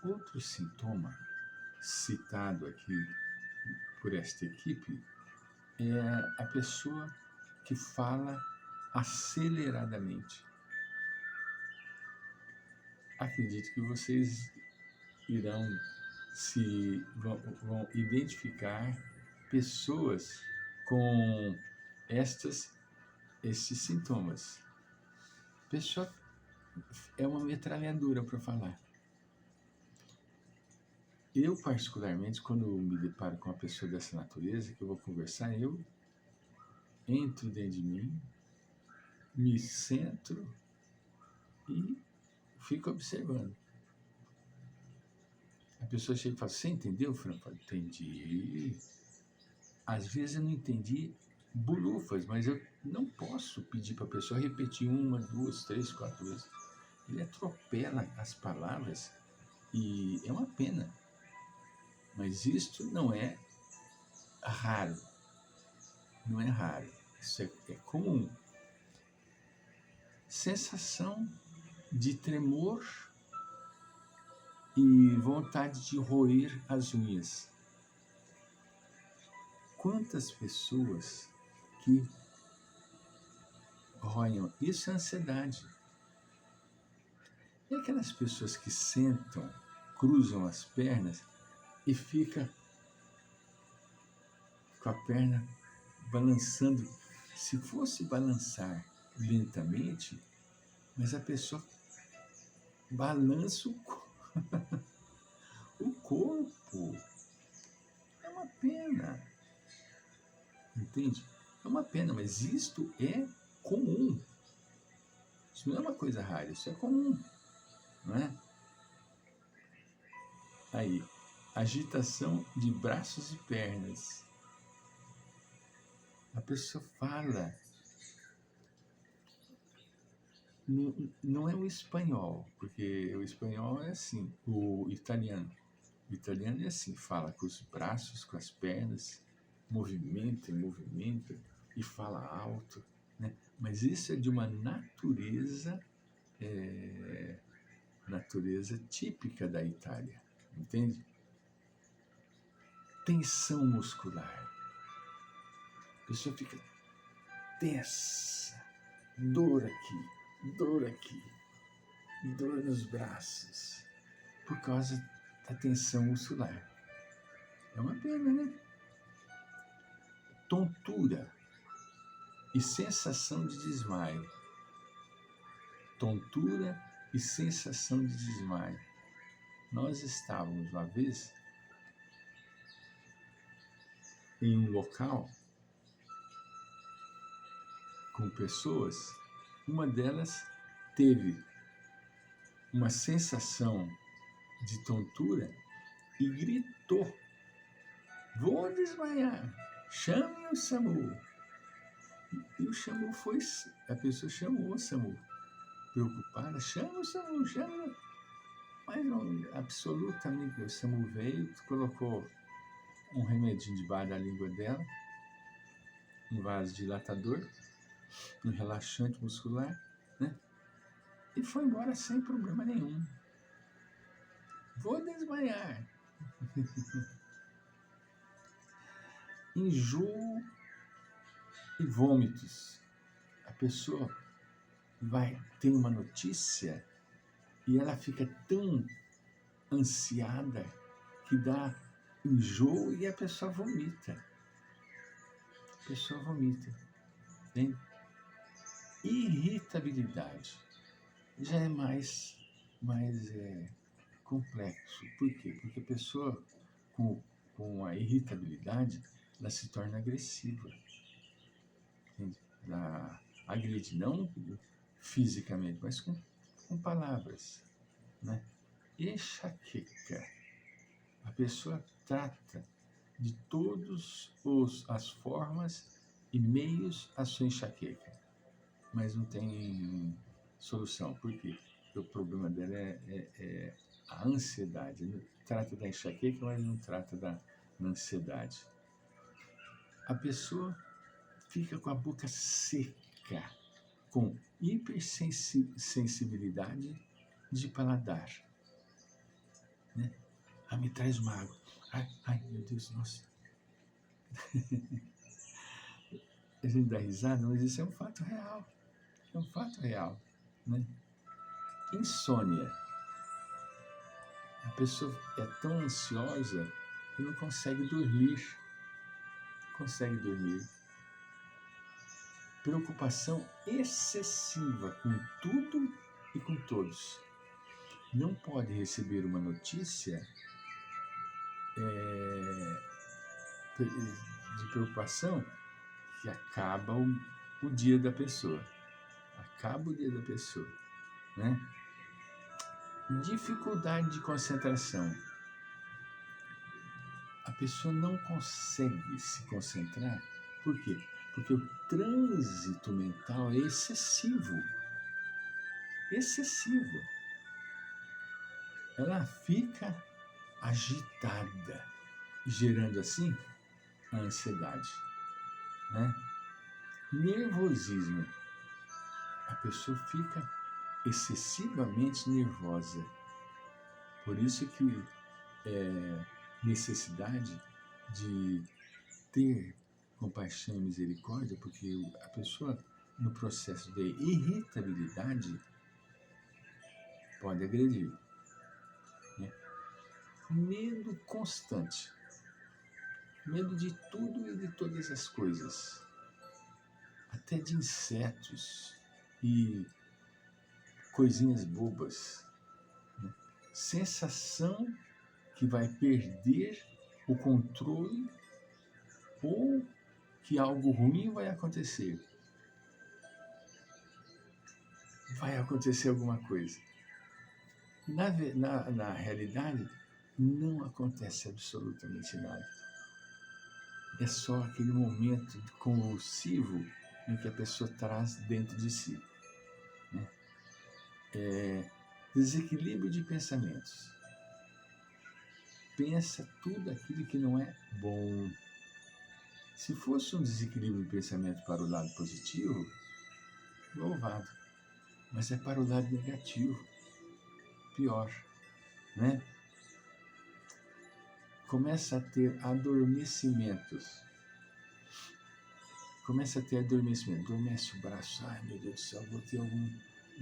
Outro sintoma citado aqui por esta equipe é a pessoa que fala aceleradamente. Acredito que vocês irão vão identificar pessoas com esses sintomas. A pessoa é uma metralhadora para falar. Eu, particularmente, quando me deparo com uma pessoa dessa natureza, que eu vou conversar, eu entro dentro de mim, me centro e fico observando. A pessoa chega e fala, você entendeu, Fran? Eu falo, entendi. Às vezes eu não entendi bulufas, mas eu não posso pedir para a pessoa repetir 1, 2, 3, 4 vezes. Ele atropela as palavras e é uma pena. Mas isto não é raro. Não é raro. Isso é comum. Sensação de tremor e vontade de roer as unhas. Quantas pessoas que roem? Isso é ansiedade. E aquelas pessoas que sentam, cruzam as pernas e fica com a perna balançando. Se fosse balançar lentamente, mas a pessoa balança o corpo. É uma pena. Entende? É uma pena, mas isto é comum. Isso não é uma coisa rara, isso é comum. Não é? Aí, agitação de braços e pernas. A pessoa fala. Não é o espanhol, porque o espanhol é assim, o italiano. O italiano é assim, fala com os braços, com as pernas, movimenta e fala alto. Né? Mas isso é de uma natureza típica da Itália, entende? Tensão muscular. A pessoa fica tensa, dor aqui, dor nos braços, por causa da tensão muscular. É uma pena, né? Tontura e sensação de desmaio. Tontura e sensação de desmaio. Nós estávamos uma vez em um local com pessoas, uma delas teve uma sensação de tontura e gritou, vou desmaiar, chame o SAMU. E o SAMU a pessoa chamou o SAMU, preocupada, chama o SAMU, chama. Mas não, absolutamente, o SAMU veio, colocou um remedinho debaixo da língua dela, um vasodilatador, um relaxante muscular, né? E foi embora sem problema nenhum. Vou desmaiar. Enjoo e vômitos. A pessoa vai ter uma notícia e ela fica tão ansiada que dá enjoo e a pessoa vomita. Entende? Irritabilidade. Já é mais complexo. Por quê? Porque a pessoa com a irritabilidade, ela se torna agressiva. Entende? Ela agride, não fisicamente, mas com palavras. Né? Enxaqueca. A pessoa trata de todas as formas e meios a sua enxaqueca, mas não tem solução. Por quê? Porque o problema dela é a ansiedade. Trata da enxaqueca, mas não trata da ansiedade. A pessoa fica com a boca seca, com hipersensibilidade de paladar. né? Ah, me traz uma água. Ai, meu Deus, nossa. A gente dá risada, mas isso é um fato real. É um fato real, né? Insônia. A pessoa é tão ansiosa que não consegue dormir. Consegue dormir. Preocupação excessiva com tudo e com todos. Não pode receber uma notícia de preocupação que acaba o dia da pessoa. Acaba o dia da pessoa, né? Dificuldade de concentração. A pessoa não consegue se concentrar. Por quê? Porque o trânsito mental é excessivo. Excessivo. Ela fica agitada, gerando assim a ansiedade, né? Nervosismo. A pessoa fica excessivamente nervosa. Por isso que necessidade de ter compaixão e misericórdia, porque a pessoa, no processo de irritabilidade, pode agredir. Né? Medo constante. Medo de tudo e de todas as coisas. Até de insetos e coisinhas bobas. Né? Sensação que vai perder o controle ou que algo ruim vai acontecer. Vai acontecer alguma coisa. Na realidade, não acontece absolutamente nada. É só aquele momento convulsivo em que a pessoa traz dentro de si. Né? Desequilíbrio de pensamentos. Pensa tudo aquilo que não é bom. Se fosse um desequilíbrio de pensamento para o lado positivo, louvado. Mas é para o lado negativo. Pior, né? Começa a ter adormecimentos. Adormece o braço. Ai, meu Deus do céu, vou ter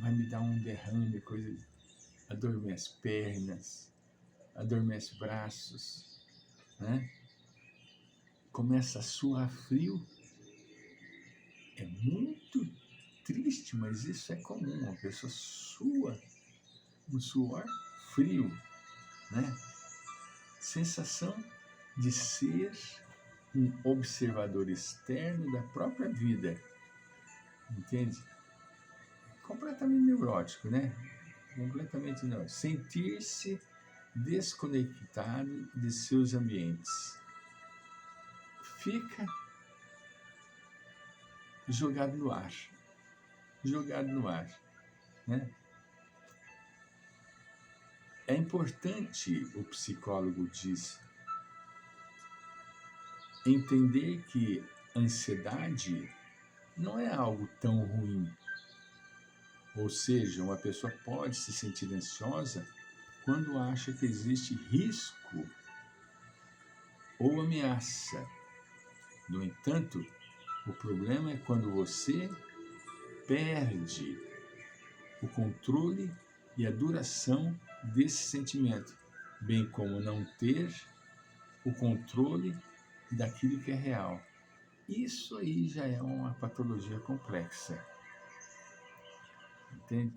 vai me dar um derrame, coisa. Adormece pernas, adormece braços, né? Começa a suar frio. É muito triste, mas isso é comum. A pessoa sua um suor frio, né? Sensação de ser um observador externo da própria vida, entende? Completamente neurótico, né? Completamente neurótico. Sentir-se desconectado de seus ambientes. Fica jogado no ar, né? É importante, o psicólogo diz, entender que ansiedade não é algo tão ruim. Ou seja, uma pessoa pode se sentir ansiosa quando acha que existe risco ou ameaça. No entanto, o problema é quando você perde o controle e a duração desse sentimento, bem como não ter o controle daquilo que é real. Isso aí já é uma patologia complexa, entende?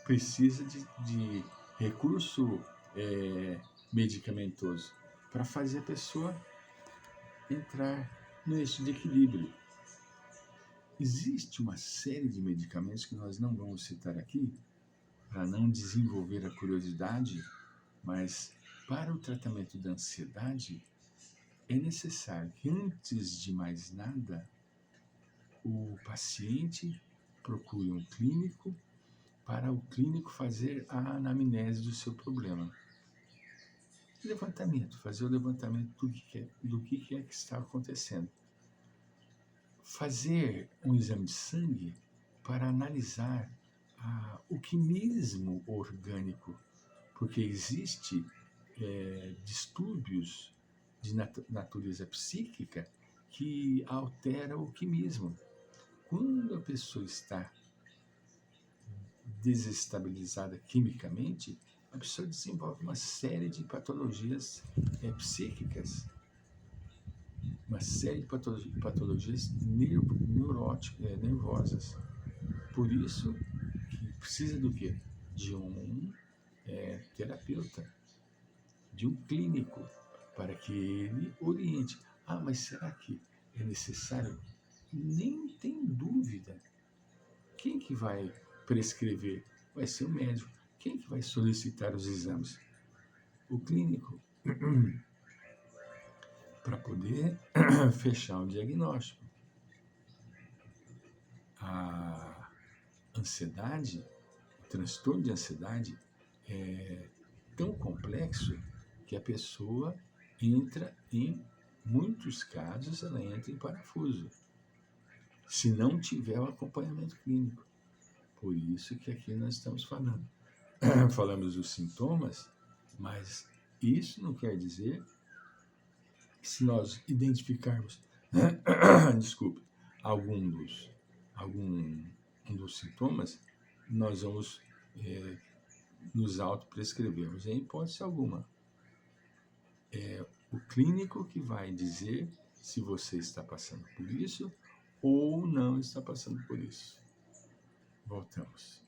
Precisa de recurso medicamentoso para fazer a pessoa entrar no eixo de equilíbrio. Existe uma série de medicamentos que nós não vamos citar aqui, para não desenvolver a curiosidade, mas para o tratamento da ansiedade, é necessário que, antes de mais nada, o paciente procure um clínico para o clínico fazer a anamnese do seu problema. Fazer o levantamento do que é que está acontecendo. Fazer um exame de sangue para analisar o químico orgânico porque existe distúrbios de natureza psíquica que altera o quimismo. Quando a pessoa está desestabilizada quimicamente, a pessoa desenvolve uma série de patologias psíquicas, uma série de patologias nervosas. Por isso que precisa do quê? De um terapeuta, de um clínico, para que ele oriente. Ah, mas será que é necessário? Nem tem dúvida. Quem que vai prescrever? Vai ser o médico. Quem que vai solicitar os exames? O clínico. Para poder fechar um diagnóstico. A ansiedade, o transtorno de ansiedade é tão complexo que a pessoa entra em muitos casos, ela entra em parafuso, se não tiver o acompanhamento clínico. Por isso que aqui nós estamos falamos dos sintomas, mas isso não quer dizer que se nós identificarmos, desculpe, algum dos sintomas, nós vamos nos autoprescrevermos. Em hipótese alguma. É o clínico que vai dizer se você está passando por isso ou não está passando por isso. Voltamos.